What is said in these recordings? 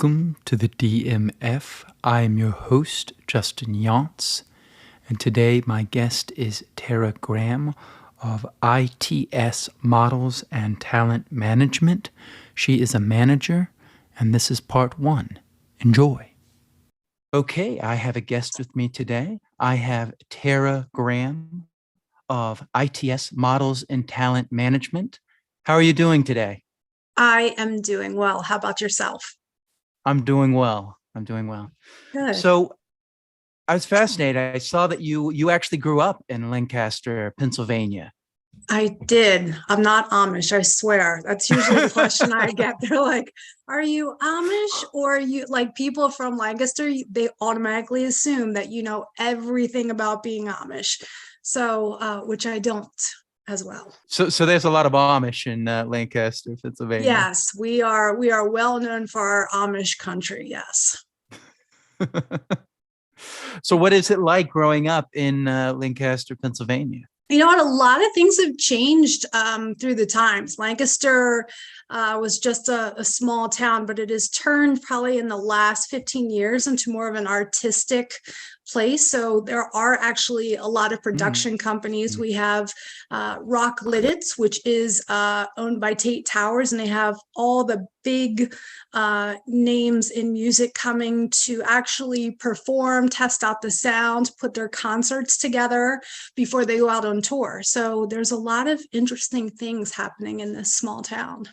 Welcome to the DMF. I am your host, Justin Yance, and today my guest is Tara Graham of I.T.S. Models and Talent Management. She is a manager, and this is part one. Enjoy. Okay, I have a guest with me today. I have Tara Graham of I.T.S. Models and Talent Management. How are you doing today? I am doing well. How about yourself? I'm doing well. Good. So I was fascinated. I saw that you actually grew up in Lancaster, Pennsylvania. I did. I'm not Amish, I swear. That's usually the question I get. They're like, are you Amish or are you like people from Lancaster? They automatically assume that you know everything about being Amish. So, which I don't as well. So there's a lot of Amish in Lancaster, Pennsylvania. Yes, we are well known for our Amish country. Yes. So what is it like growing up in Lancaster, Pennsylvania? You know what? A lot of things have changed through the times. Lancaster was just a small town, but it has turned probably in the last 15 years into more of an artistic place. So there are actually a lot of production companies. We have Rock Lidditz, which is owned by Tate Towers, and they have all the big names in music coming to actually perform, test out the sound, put their concerts together before they go out on tour. So there's a lot of interesting things happening in this small town.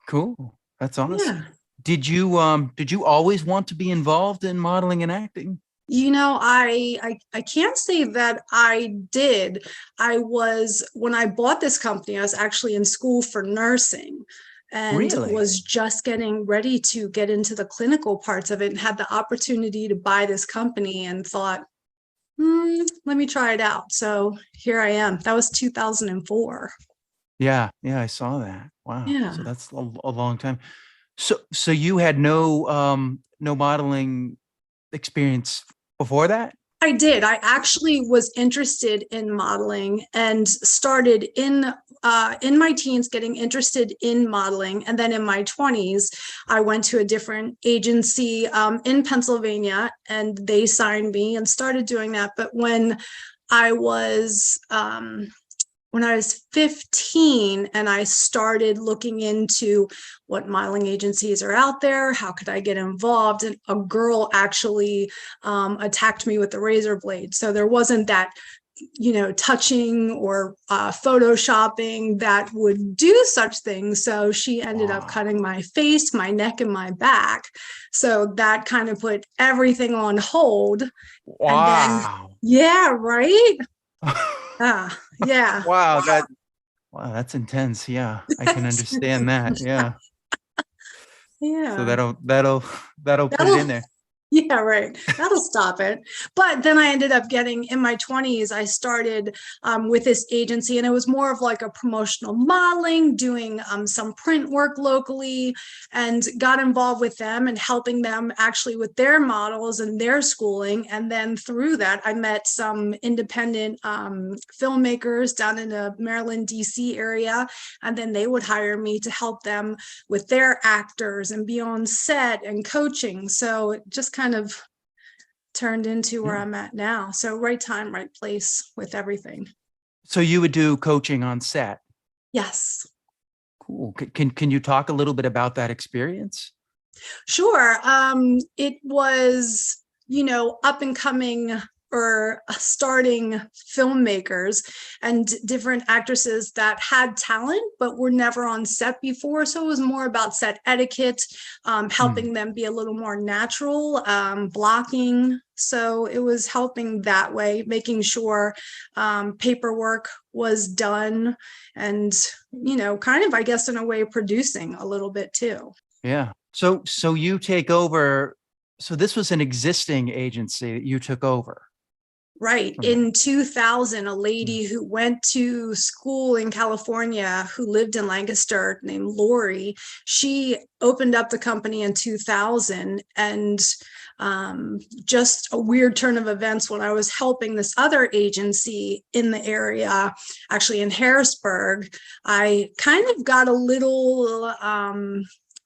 Cool. That's Yeah. awesome. Did you always want to be involved in modeling and acting? You know, I can't say that I did. I was when I bought this company, I was actually in school for nursing and Really? was just getting ready to get into the clinical parts of it and had the opportunity to buy this company and thought, let me try it out. So here I am. That was 2004. Yeah, I saw that. Wow. So Yeah. that's a long time. So you had no modeling experience before that? I did. I actually was interested in modeling and started in my teens getting interested in modeling, and then in my 20s, I went to a different agency in Pennsylvania, and they signed me and started doing that. But I was when I was 15 and I started looking into what modeling agencies are out there, how could I get involved? And a girl actually attacked me with a razor blade. So there wasn't that, touching or photoshopping that would do such things. So she ended up Wow. cutting my face, my neck, and my back. So that kind of put everything on hold. And then, Wow. yeah, right? Yeah. Wow, that's intense. Yeah, I can understand that. Yeah. So Yeah. that'll put it That'll in there. Yeah, right. That'll stop it. But then I ended up getting in my 20s, I started with this agency, and it was more of like a promotional modeling, doing some print work locally, and got involved with them and helping them actually with their models and their schooling. And then through that, I met some independent filmmakers down in the Maryland, DC area. And then they would hire me to help them with their actors and be on set and coaching. So it just kind of turned into where Yeah. I'm at now. So right time, right place with everything. So you would do coaching on set. Yes, Cool. Can you talk a little bit about that experience? sure. It was, up and coming or starting filmmakers and different actresses that had talent but were never on set before. So it was more about set etiquette, Mm, helping them be a little more natural, blocking. So it was helping that way, making sure paperwork was done and, kind of, I guess, in a way, producing a little bit too. yeah. So you take over. So this was an existing agency that you took over Right. from them. In 2000, a Mm, lady who went to school in California who lived in Lancaster named Lori, she opened up the company in 2000. And just a weird turn of events when I was helping this other agency in the area, actually in Harrisburg, I kind of got a little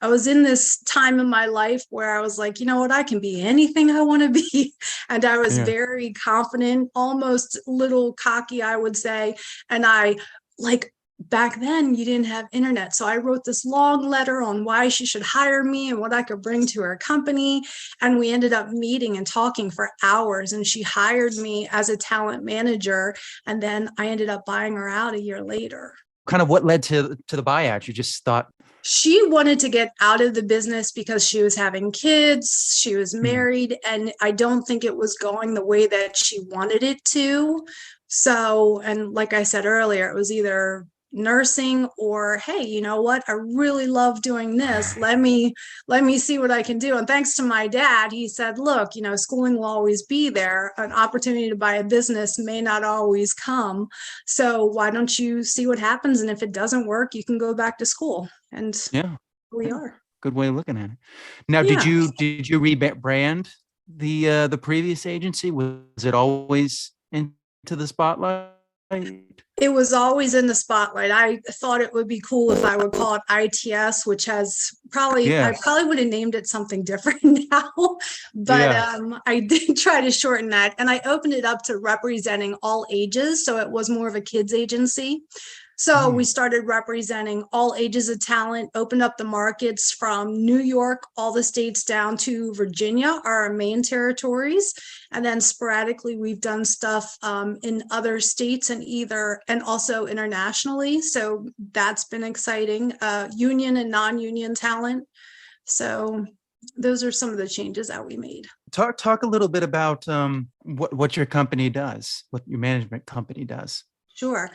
I was in this time in my life where I was like, you know what, I can be anything I want to be. And I was Yeah. very confident, almost little cocky, I would say. And I like back then you didn't have internet. So I wrote this long letter on why she should hire me and what I could bring to her company. And we ended up meeting and talking for hours. And she hired me as a talent manager. And then I ended up buying her out a year later. Kind of what led to the buyout? You just thought, She wanted to get out of the business because she was having kids, she was hmm, married, and I don't think it was going the way that she wanted it to. So, and like I said earlier, it was either nursing or hey, you know what, I really love doing this, let me see what I can do. And thanks to my dad, he said, look, you know, schooling will always be there, an opportunity to buy a business may not always come, so why don't you see what happens, and if it doesn't work you can go back to school. And yeah, we yeah, are. good way of looking at it. Now, did Yeah. you rebrand the previous agency? Was it always into the spotlight? It was always in the spotlight. I thought it would be cool if I would call it I.T.S, which has probably, I Yes. probably would have named it something different now, but Yeah. I did try to shorten that. And I opened it up to representing all ages. So it was more of a kids agency. So we Mm. started representing all ages of talent, opened up the markets from New York, all the states down to Virginia, are our main territories. And then sporadically, we've done stuff in other states and also internationally. So that's been exciting, union and non-union talent. So those are some of the changes that we made. Talk a little bit about what your company does, what your management company does. Sure.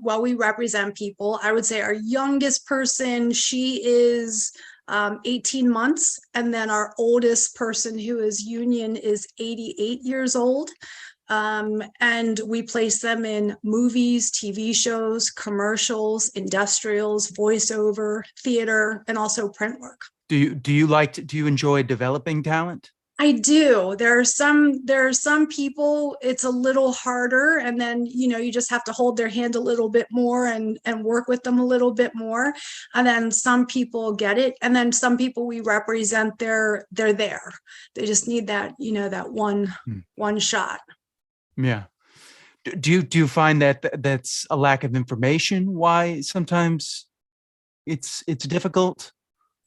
Well, we represent people. I would say our youngest person, she is 18 months. And then our oldest person who is union is 88 years old. And we place them in movies, TV shows, commercials, industrials, voiceover, theater, and also print work. Do you enjoy developing talent? I do. There are some people it's a little harder, and then you just have to hold their hand a little bit more and work with them a little bit more. And then some people get it, and then some people we represent, they're there. They just need that, that Hmm. one shot. Yeah. Do you find that that's a lack of information? Why sometimes it's difficult?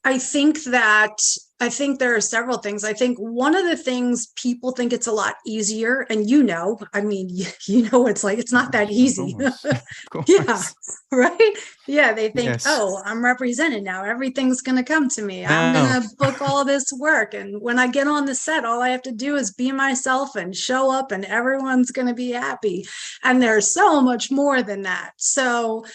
I think that I think there are several things. I think one of the things people think it's a lot easier, and I mean, it's like it's Of not that course, of easy. course, of Yeah, course. right. Yeah, they think, Yes. oh, I'm represented now. Everything's going to come to me. I'm going No. to book all this work. And when I get on the set, all I have to do is be myself and show up, and everyone's going to be happy. And there's so much more than that. So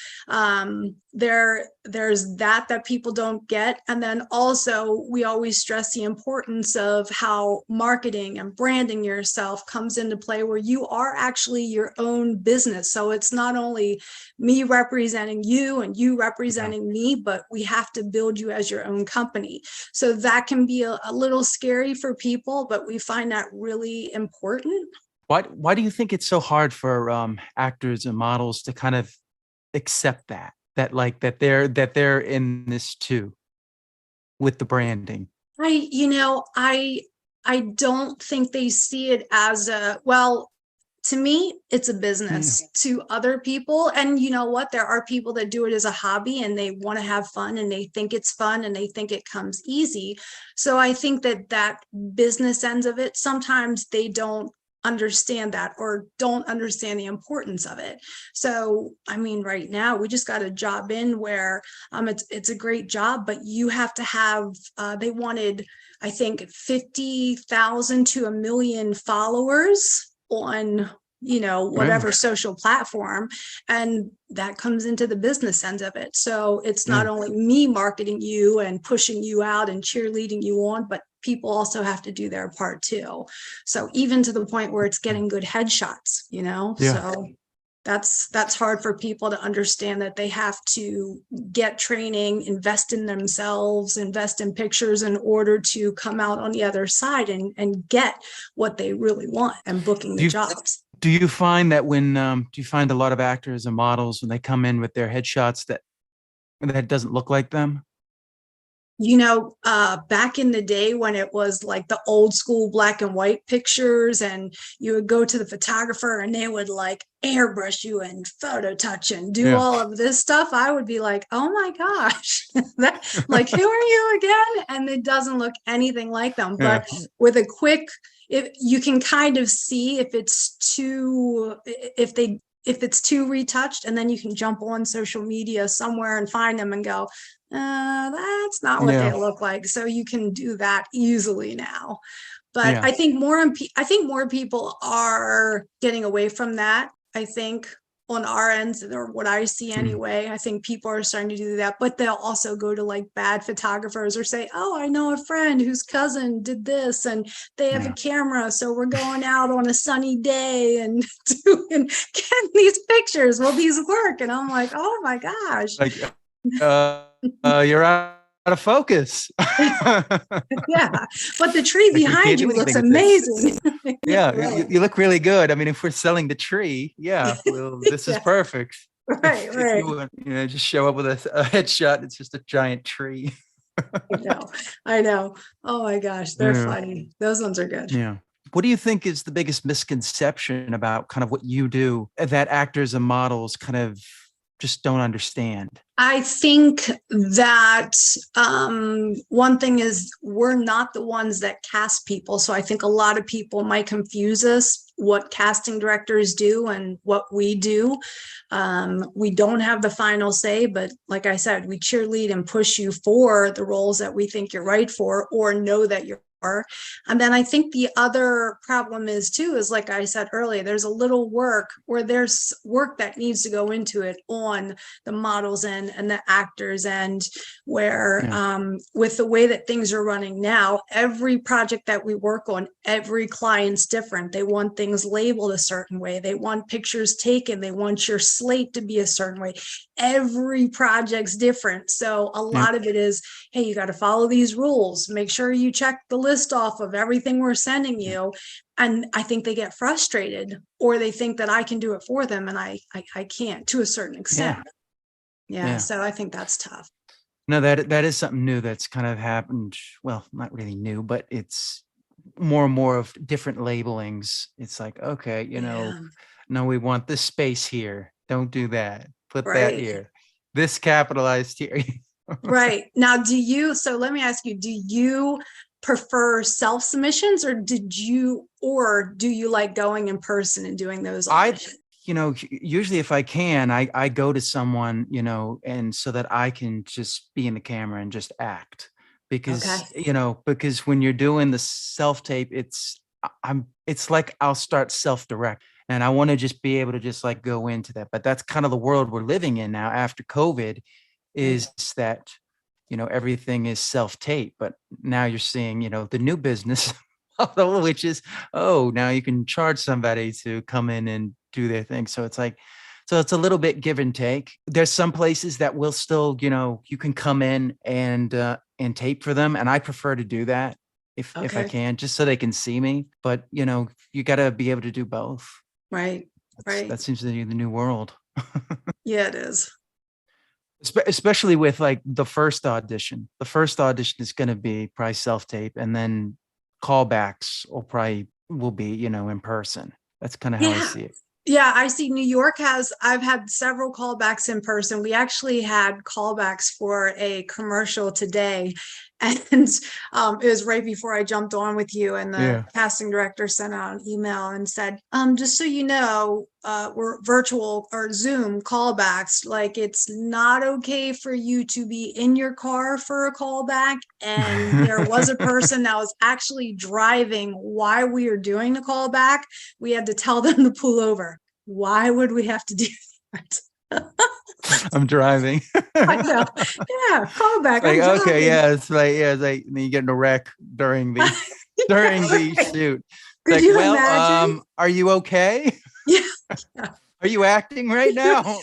there's that people don't get. And then also, we always stress the importance of how marketing and branding yourself comes into play, where you are actually your own business. So it's not only me representing you and you Yeah. representing me, but we have to build you as your own company. So that can be a little scary for people, but we find that really important. Why do you think it's so hard for actors and models to kind of accept that like that they're in this too with the branding? I don't think they see it as well, to me, it's a Yeah. business. To other people, and you know what? There are people that do it as a hobby and they want to have fun and they think it's fun and they think it comes easy. So I think that business ends of it, sometimes they don't understand that or don't understand the importance of it. So I mean, right now we just got a job in where it's a great job, but you have to have they wanted, I think, 50,000 to 1 million followers on Yeah. whatever social platform, and that comes into the business end of it. So it's not Yeah. only me marketing you and pushing you out and cheerleading you on, but people also have to do their part too. So even to the point where it's getting good headshots, Yeah. so that's hard for people to understand, that they have to get training, invest in themselves, invest in pictures in order to come out on the other side and get what they really want and booking Do the you jobs. do you find that when do you find a lot of actors and models when they come in with their headshots that doesn't look like them? Back in the day when it was like the old school black and white pictures, and you would go to the photographer and they would like airbrush you and photo touch and do Yeah. all of this stuff, I would be like, oh my gosh, like, who are you again? And it doesn't look anything like them. Yeah. But with a quick, if you can kind of see if it's too, if it's too retouched, and then you can jump on social media somewhere and find them and go, that's not what they Yeah. look like. So you can do that easily now. But Yeah. I think more people are getting away from that. I think on our ends, or what I see Mm. anyway, I think people are starting to do that. But they'll also go to like bad photographers or say, "Oh, I know a friend whose cousin did this, and they have a Yeah. camera, so we're going out on a sunny day and doing getting these pictures. Will these work?" And I'm like, "Oh my gosh." Like, you're out of focus. Yeah, but the tree Like we behind can't do you looks anything with this. amazing. Yeah, Yeah, right. you look really good. I mean, if we're selling the tree, yeah, well, this is Yeah, perfect. right, If right. you want, just show up with a headshot, it's just a giant tree. I know. I know. Oh my gosh, they're Yeah. funny. Those ones are good. Yeah. What do you think is the biggest misconception about kind of what you do that actors and models kind of just don't understand? I think that one thing is we're not the ones that cast people. So I think a lot of people might confuse us what casting directors do and what we do. We don't have the final say, but like I said, we cheerlead and push you for the roles that we think you're right for or know that you're. And then I think the other problem is too, is like I said earlier, there's a little work, or there's work that needs to go into it on the models and the actors end, where Yeah. with the way that things are running now, every project that we work on, every client's different. They want things labeled a certain way, they want pictures taken, they want your slate to be a certain way. Every project's different, so a Yep. lot of it is, hey, you got to follow these rules, make sure you check the list off of everything we're sending Yeah. you. And I think they get frustrated, or they think that I can do it for them, and I can't, to a certain extent. Yeah. Yeah, Yeah. so I think that's tough. No, that is something new that's kind of happened. Well, not really new, but it's more and more of different labelings. It's like, okay, Yeah, no, we want this space here. Don't do that. Put that right. here. This capitalized here. Right. Now, so let me ask you, do you prefer self submissions, or do you like going in person and doing those I, auditions? usually if I can, I go to someone, and so that I can just be in the camera and just act Okay. because when you're doing the self tape, it's like I'll start self direct and I want to just be able to just like go into that. But that's kind of the world we're living in now after COVID Right. is that, everything is self tape, but now you're seeing, the new business model, which is, oh, now you can charge somebody to come in and do their thing. So it's like, so it's a little bit give and take. There's some places that will still, you can come in and tape for them. And I prefer to do that if I Okay. can, just so they can see me. But you got to be able to do both. Right. Right. That seems to be the new world. Yeah, it is. Especially with like the first audition. The first audition is going to be probably self tape, and then callbacks will be in person. That's kind of how I Yeah. see it. Yeah, I see New York I've had several callbacks in person. We actually had callbacks for a commercial today. And it was right before I jumped on with you, and the Yeah. casting director sent out an email and said, just so you know, we're virtual or Zoom callbacks. Like, it's not okay for you to be in your car for a callback. And there was a person that was actually driving while we were doing the callback. We had to tell them to pull over. Why would we have to do that? I'm driving. I know. Yeah, callback. It's like, I'm okay, driving. yeah, it's like then you get in a wreck during the during Yeah, the right. shoot. It's Could like, you well, imagine? are you okay? Yeah. Yeah. Are you acting right now?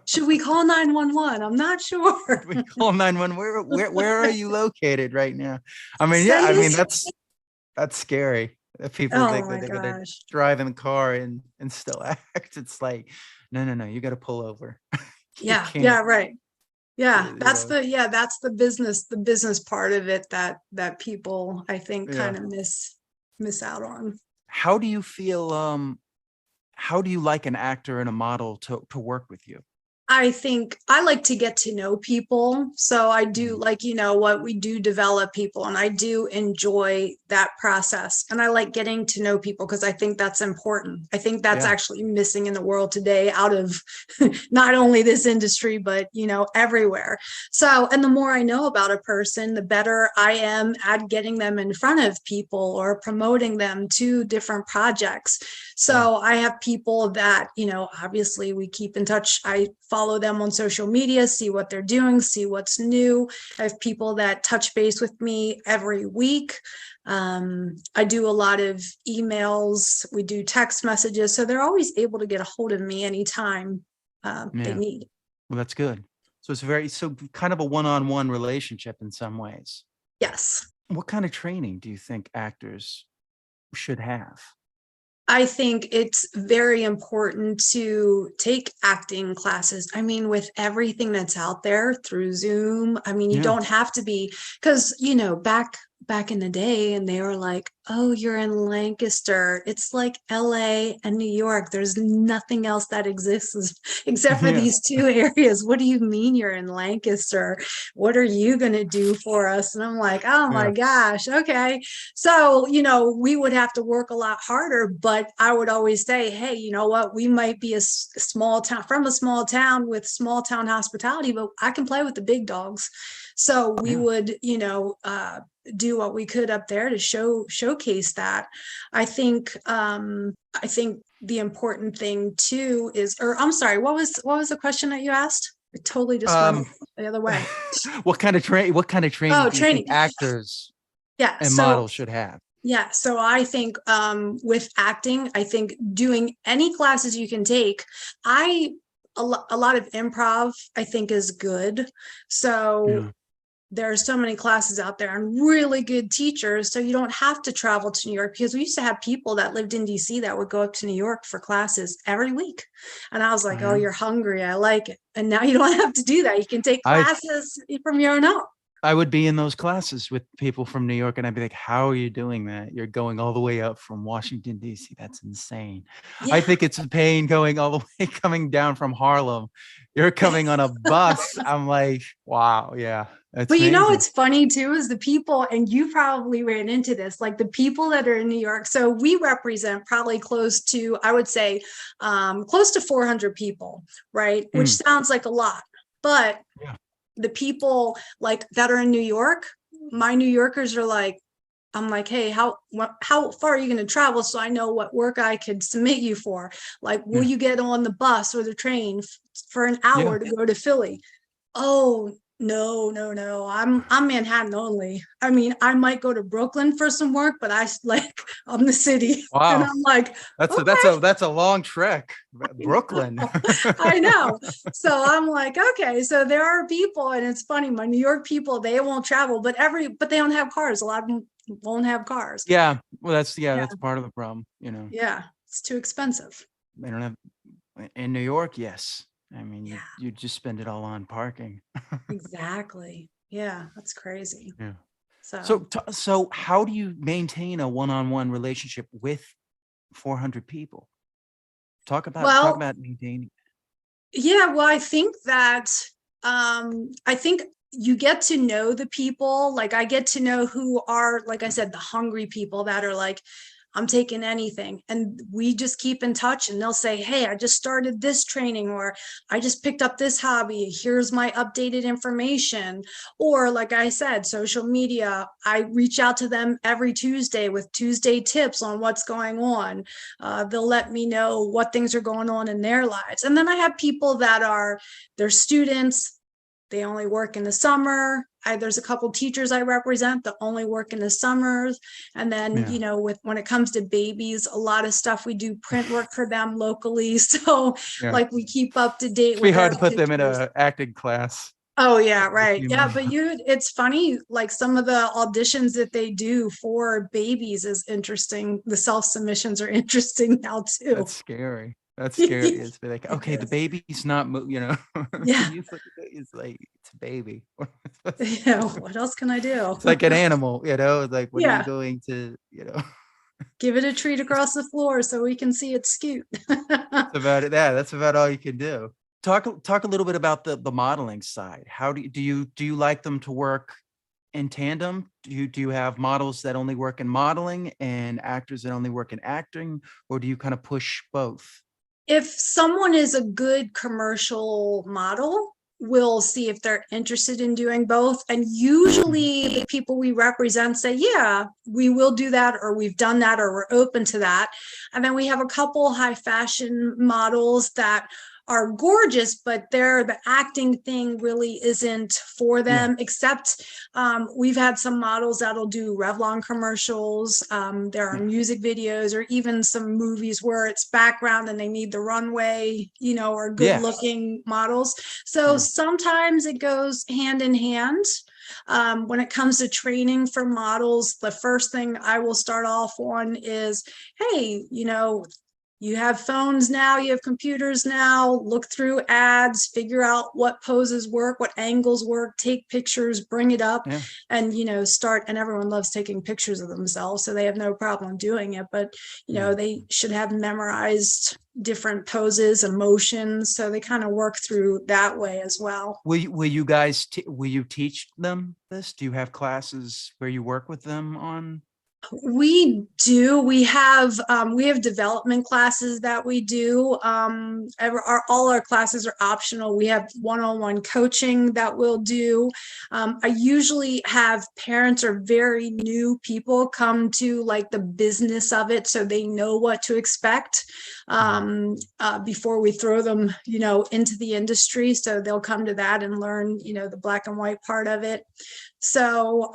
Should we call 911? I'm not sure. We call 911. Where are you located right now? I mean, yeah, Send I mean us. that's scary. That people Oh think that my they're gonna gosh. drive in the car and still act. It's like, no, you got to pull over. You Yeah. can't. Yeah. Right. Yeah, You that's know, the business part of it that people I think yeah. kind of miss out on. How do you feel? How do you like an actor and a model to work with you? I think I like to get to know people. So I do Mm. like, what we do develop people and I do enjoy that process. And I like getting to know people because I think that's important. I think that's Yeah, actually missing in the world today out of not only this industry, but, everywhere. So, and the more I know about a person, the better I am at getting them in front of people or promoting them to different projects. yeah, So I have people that, obviously we keep in touch. I follow them on social media, see what they're doing, see what's new. I have people that touch base with me every week. I do a lot of emails. We do text messages. So they're always able to get a hold of me anytime they yeah. need. Well, that's good. So it's so kind of a one-on-one relationship in some ways. Yes. What kind of training do you think actors should have? I think it's very important to take acting classes. I mean, with everything that's out there through Zoom, I mean, you Yeah, don't have to be because, back in the day and they were like, "Oh, you're in Lancaster. It's like LA and New York. There's nothing else that exists except for yeah, these two areas. What do you mean you're in Lancaster? What are you going to do for us?" And I'm like, "Oh my yeah, gosh. Okay." So, we would have to work a lot harder, but I would always say, hey, you know what? We might be a small town from a small town with small town hospitality, but I can play with the big dogs. So we yeah. would, do what we could up there to showcase that. I think the important thing too is, or I'm sorry, what was the question that you asked? It totally just went Um, the other way. what kind of training Oh, do you think training. actors Yeah. and models should have? Yeah, so I think with acting, I think doing any classes you can take, I a lot of improv I think is good. So Yeah, there are so many classes out there and really good teachers, so you don't have to travel to New York because we used to have people that lived in DC that would go up to New York for classes every week. And I was oh like, "Oh, yeah. you're hungry. I like it." And now you don't have to do that. You can take I classes from your own home. I would be in those classes with people from New York, and I'd be like, "How are you doing that? You're going all the way up from Washington, D.C. That's insane." I Yeah. think it's a pain going all the way coming down from Harlem. You're coming on a bus. I'm like, "Wow, yeah, that's But amazing." it's funny too is the people, and you probably ran into this, like the people that are in New York. So we represent probably close to, I would say, close to 400 people, right? Which Mm, sounds like a lot, but yeah, the people like that are in New York, my New Yorkers are like, I'm like, hey, how far are you going to travel so I know what work I could submit you for? Like, will yeah, you get on the bus or the train for an yeah. hour to go to Philly? Oh, no, no, no. I'm Manhattan only. I mean, I might go to Brooklyn for some work, but I'm the city. And Wow, I'm like, that's okay, that's a long trek, Brooklyn. I know. So I'm like, okay, so there are people, and it's funny, my New York people, they won't travel, but they don't have cars. A lot of them won't have cars. Yeah, well, Yeah, that's part of the problem. You know, yeah. It's too expensive. they don't have in New York. Yes, I mean Yeah, you just spend it all on parking. exactly. Yeah, that's crazy. Yeah. So, So how do you maintain a one-on-one relationship with 400 people? Talk well, about maintaining. yeah, well, I think that I think you get to know the people. Like I get to know who are, like I said, the hungry people that are like, I'm taking anything. And we just keep in touch and they'll say, hey, I just started this training, or I just picked up this hobby. Here's my updated information. Or, like I said, social media, I reach out to them every Tuesday with Tuesday tips on what's going on. They'll let me know what things are going on in their lives. And then I have people that are, they're students, they only work in the summer. There's a couple teachers I represent that only work in the summers. And then, Yeah. with when it comes to babies, a lot of stuff we do print work for them locally. So Yeah. like we keep up to date It'd be with hard their to put them in pictures. a acting class. Oh yeah, If right. you Yeah, know. but it's funny, like some of the auditions that they do for babies is interesting. The self submissions are interesting now too. That's scary. That's scary. It's be like, It okay, the is. baby's not, Yeah. can you look at it? It's like, it's a baby. Yeah. What else can I do? It's like an animal, It's like, what are you Yeah. going to, Give it a treat across the floor so we can see it scoot. That's about it. Yeah, that's about all you can do. Talk a little bit about the modeling side. How do you like them to work in tandem? Do you have models that only work in modeling and actors that only work in acting, or do you kind of push both? If someone is a good commercial model, we'll see if they're interested in doing both. And Mhm. usually the people we represent say, yeah, we will do that, or we've done that, or we're open to that. And then we have a couple high fashion models that are gorgeous, but the acting thing really isn't for Yeah, them, except we've had some models that'll do Revlon commercials. There are yeah, music videos, or even some movies where it's background and they need the runway, or good yeah, looking models. So yeah. sometimes it goes hand in hand. When it comes to training for models, the first thing I will start off on is, hey, you have phones now, you have computers now, look through ads, figure out what poses work, what angles work, take pictures, bring it up, Yeah. and start. And everyone loves taking pictures of themselves, so they have no problem doing it. But Yeah. they should have memorized different poses, emotions, so they kind of work through that way as well. Will you teach them this? Do you have classes where you work with them on? We do. We have development classes that we do. All our classes are optional. We have one-on-one coaching that we'll do. I usually have parents or very new people come to like the business of it, so they know what to expect Mhm. before we throw them, into the industry. So they'll come to that and learn, the black and white part of it. So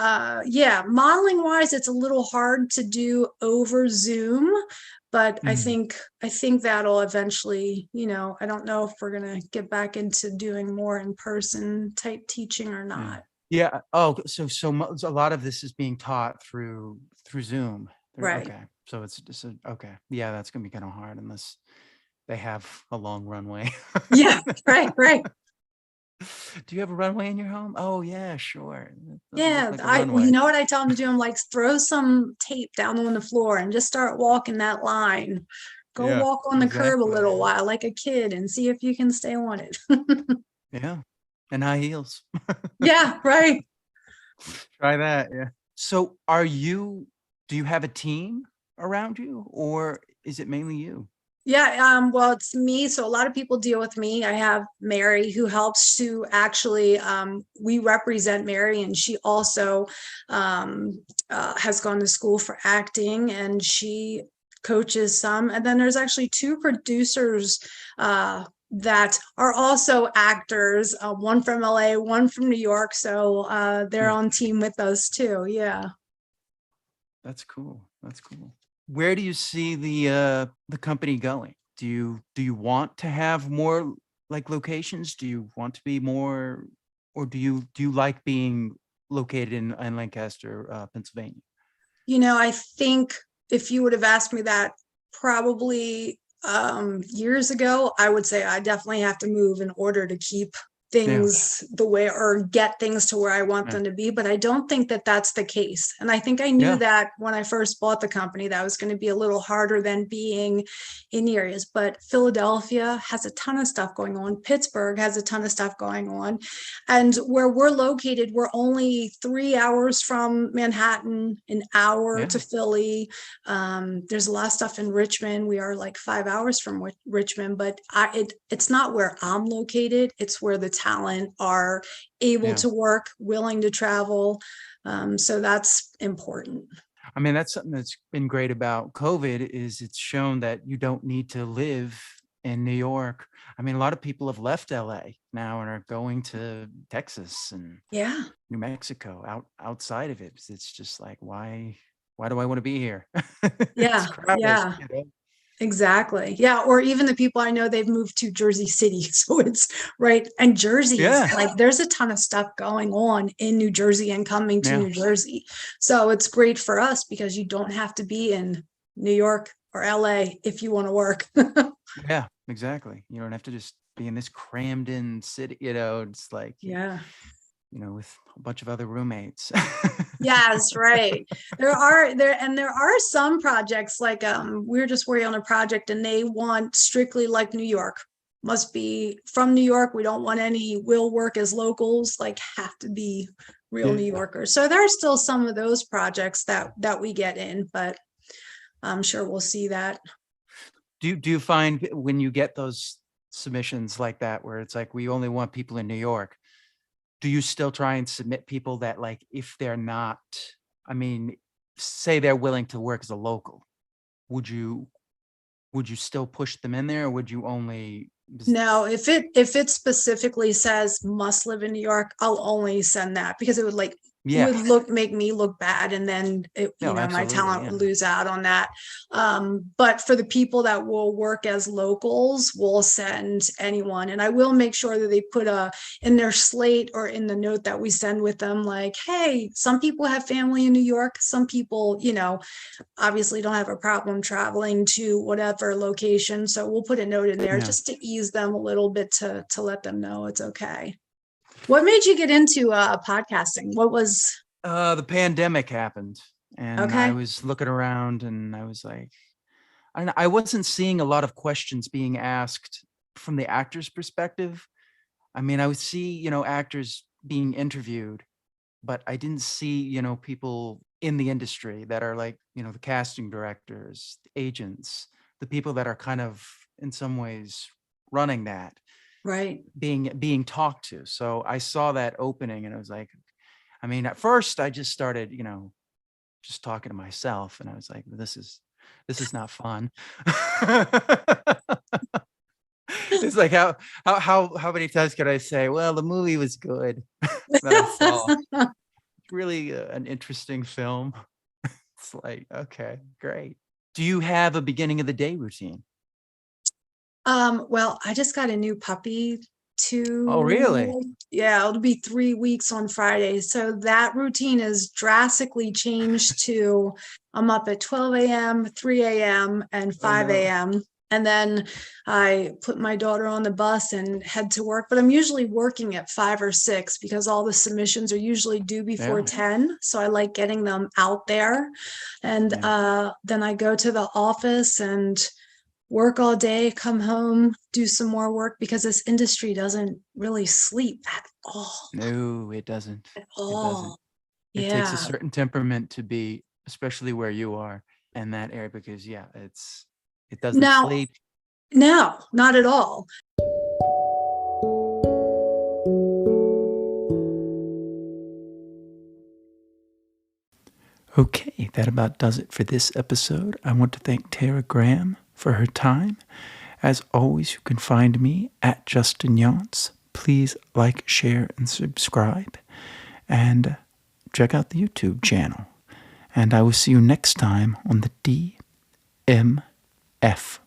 yeah, modeling wise, it's a little hard to do over Zoom, but I Mhm. think I think that'll eventually, I don't know if we're gonna get back into doing more in person type teaching or Yeah. not. Yeah. Oh, so a lot of this is being taught through Zoom. Right. Okay. So it's just okay. Yeah, that's gonna be kind of hard unless they have a long runway. Yeah, right, right. Do you have a runway in your home? Oh yeah, sure. It doesn't look Yeah, like a well, you runway. know what I tell them to do? I'm like, throw some tape down on the floor and just start walking that line. Go Yeah, walk on the curb a exactly. little while like a kid and see if you can stay on it. Yeah. And high heels. Yeah, right. Try that. Yeah. So do you have a team around you or is it mainly you? Yeah, well, it's me. So a lot of people deal with me. I have Mary who helps to actually, we represent Mary, and she also has gone to school for acting, and she coaches some. And then there's actually two producers that are also actors, one from LA, one from New York. So they're Yeah. on team with us too. Yeah. That's cool. That's cool. Where do you see the company going? Do you want to have more like locations? Do you want to be more or do you like being located in Lancaster, Pennsylvania? I think if you would have asked me that probably years ago, I would say I definitely have to move in order to keep Yeah. things the way, or get things to where I want Yeah. them to be. But I don't think that that's the case. And I think I knew Yeah. that when I first bought the company, that was going to be a little harder than being in areas. But Philadelphia has a ton of stuff going on. Pittsburgh has a ton of stuff going on. And where we're located, we're only 3 hours from Manhattan, an hour Yeah. to Philly. There's a lot of stuff in Richmond. We are like 5 hours from Richmond, but it's not where I'm located. It's where the talent are able Yeah. to work, willing to travel. So that's important. I mean, that's something that's been great about COVID is it's shown that you don't need to live in New York. I mean, a lot of people have left LA now and are going to Texas and Yeah. New Mexico outside of it. It's just like, why do I want to be here? It's Yeah. crowded, Yeah. Exactly. Yeah. Or even the people I know, they've moved to Jersey City. So it's right. And Jersey is Yeah. like, there's a ton of stuff going on in New Jersey and coming to Yeah. New Jersey. So it's great for us because you don't have to be in New York, or LA if you want to work. Yeah, exactly. You don't have to just be in this crammed in city, it's like, Yeah. with a bunch of other roommates. Yes, right. There are some projects like we're just working on a project and they want strictly like New York. Must be from New York. We don't want any will work as locals, like have to be real New Yeah. Yorkers. So there are still some of those projects that we get in, but I'm sure we'll see that. Do you find when you get those submissions like that, where it's like, we only want people in New York, do you still try and submit people that, like, if they're not, I mean, say they're willing to work as a local, would you still push them in there, or would you only? No, if it specifically says must live in New York, I'll only send that because it would Yeah, make me look bad, and then no, my absolutely, talent yeah. would lose out on that. But for the people that will work as locals, we'll send anyone, and I will make sure that they put in their slate or in the note that we send with them, like, hey, some people have family in New York, some people, obviously don't have a problem traveling to whatever location. So we'll put a note in there Yeah. just to ease them a little bit to let them know it's okay. What made you get into podcasting? What was The pandemic happened, and I okay? was looking around, and I was like, I wasn't seeing a lot of questions being asked from the actor's perspective. I mean, I would see, actors being interviewed, but I didn't see, people in the industry that are like, the casting directors, the agents, the people that are kind of in some ways running that, Right. being talked to. So I saw that opening, and I was like, I mean, at first I just started, just talking to myself, and I was like, this is not fun. It's like, how many times can I say, well, the movie was good that I saw. It's really an interesting film. It's like, okay, great. Do you have a beginning of the day routine? Well, I just got a new puppy Oh, really? yeah, it'll be 3 weeks on Friday. So that routine is drastically changed to I'm up at 12 a.m., 3 a.m., and Oh, 5 no. a.m. And then I put my daughter on the bus and head to work. But I'm usually working at 5 or 6 because all the submissions are usually due before Yeah. 10. So I like getting them out there. And Yeah. then I go to the office and work all day, come home, do some more work because this industry doesn't really sleep at all. No, it doesn't. At It doesn't. all. It takes a Yeah. certain temperament to be, especially where you are in that area, because yeah, it doesn't Now, sleep. no, not at all. Okay, that about does it for this episode. I want to thank Tara Graham for her time. As always, you can find me at Justin Yance. Please like, share, and subscribe. And check out the YouTube channel. And I will see you next time on the DMF.